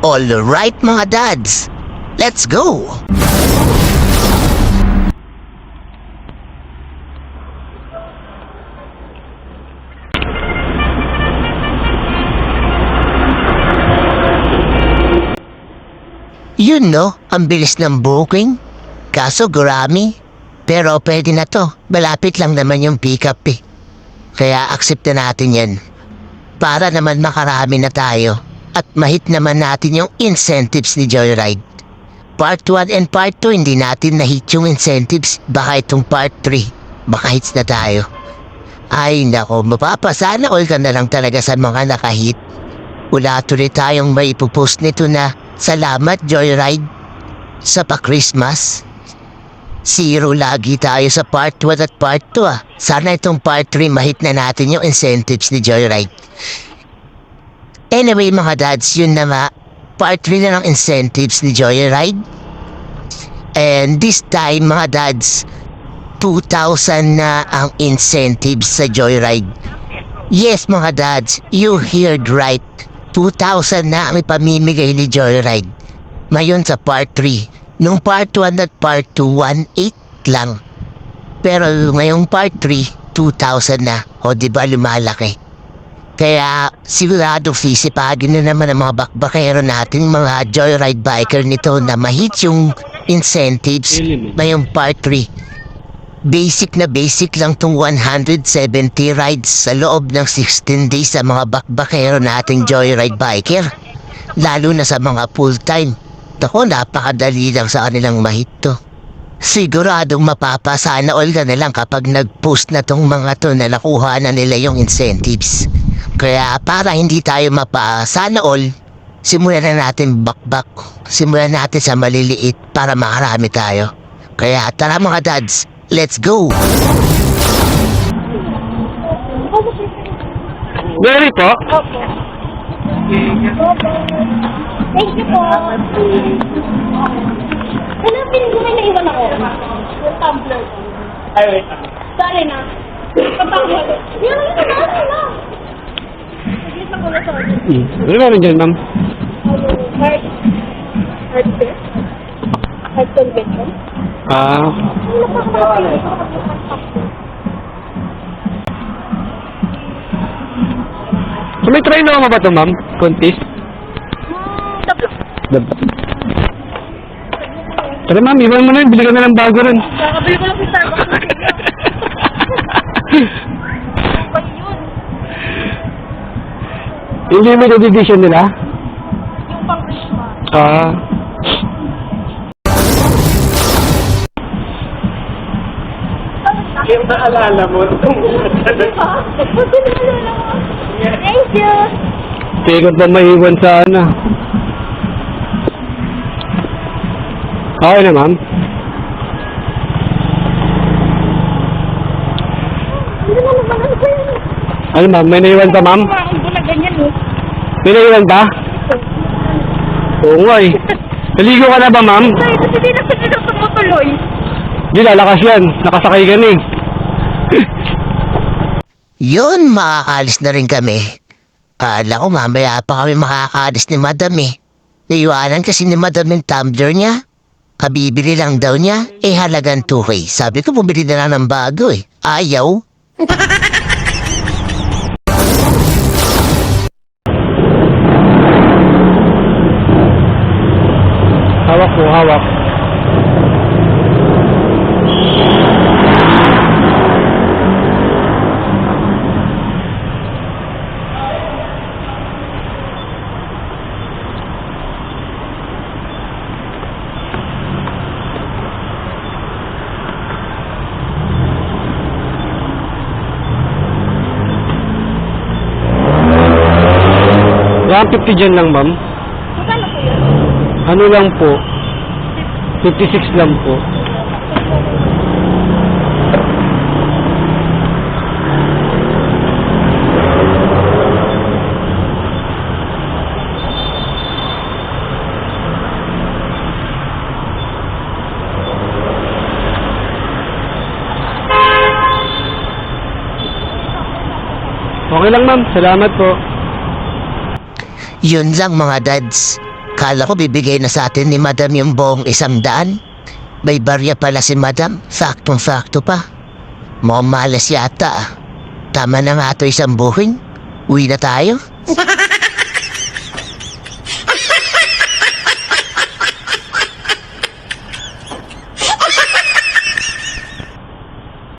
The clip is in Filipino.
Alright mga dads, let's go! Yun no, ang bilis ng booking. Kaso gurami. Pero pwede na to, malapit lang naman yung pick-up eh. Kaya accept na natin yan. Para naman makarami na tayo. At mahit naman natin yung incentives ni Joyride. Part 1 and Part 2 hindi natin nahit yung incentives. Baka itong Part 3, baka hits na tayo. Ay nako, mapapasana all ka na lang talaga sa mga nakahit. Wala tuloy tayong may ipupost nito na salamat Joyride sa pa-Christmas. 0 lagi tayo sa Part 1 at Part 2 ah. Sana itong Part 3 mahit na natin yung incentives ni Joyride. Anyway mga dads, yun na nga. Part 3 na ng incentives ni Joyride. And this time mga dads, 2,000 na ang incentives sa Joyride. Yes mga dads, you heard right. 2,000 na ang ipamimigay ni Joyride. Ngayon sa Part 3. Nung Part 1 at Part 2, 1,800 lang. Pero ngayong Part 3, 2,000 na. O diba lumalaki? Kaya sigurado fisipagin na naman ang mga bakbakero natin, mga Joyride biker nito na mahit yung incentives ngayong Part 3. Basic na basic lang tong 170 rides sa loob ng 16 days sa mga bakbakero nating Joyride biker. Lalo na sa mga full-time. Ako, napakadali lang sa kanilang mahit to. Siguradong mapapasana all ka na lang kapag nag-post na tong mga to na nakuha na nila yung incentives. Kaya para hindi tayo mapasana all, simulan na natin bakbak. Simulan natin sa maliliit para makarami tayo. Kaya tara mga dads, let's go! Very po. Opo. Thank you po. Hanapin ko may naiwan ako. Yung tumbler. Ay, wait. Sorry na. Kapag yan na na. Sige sa kulo sa order. Ano meron dyan, ma'am? Heart. Heart beer. Heart convention. So may try na ba ito, ma'am? Contest? Tablo. Tara, ma'am, iwan mo na yun. Bili ka na ng bago rin. Kakabili ko lang sa Starbucks. Ano yun? Yung limited edition nila? Yung pang Christmas. Yung naalala mo. Thank you. Sikot pa maiwan sa ano. Okay na, ma'am. Ano, ma'am? May naiwan pa, ma'am? Kumain ko na ganyan eh. May naiwan pa? Oo nga eh. Naligo ka na ba, ma'am? Sorry, kasi di na sila tumutuloy. Di, lalakas yan. Nakasakay ka na eh. Yun, makakaalis na rin kami. Kala ko mamaya pa kami makakaalis ni Madam eh. Naiwanan kasi ni Madam yung tumbler niya. Kabibili lang daw niya, halagang 2K. Sabi ko bumili na lang ng bago eh. Ayaw. Hawak po, hawak. Yan, 50 dyan lang, ma'am. Magkano po yun? Ano lang po? 56 lang po. Okay lang, ma'am. Salamat po. Yun lang mga dads. Kala ko bibigay na sa atin ni Madam yung buong 100. May barya pala si Madam. Faktong-fakto pa. Mukhang malas yata. Tama na nga ito isang buhin. Uwi na tayo.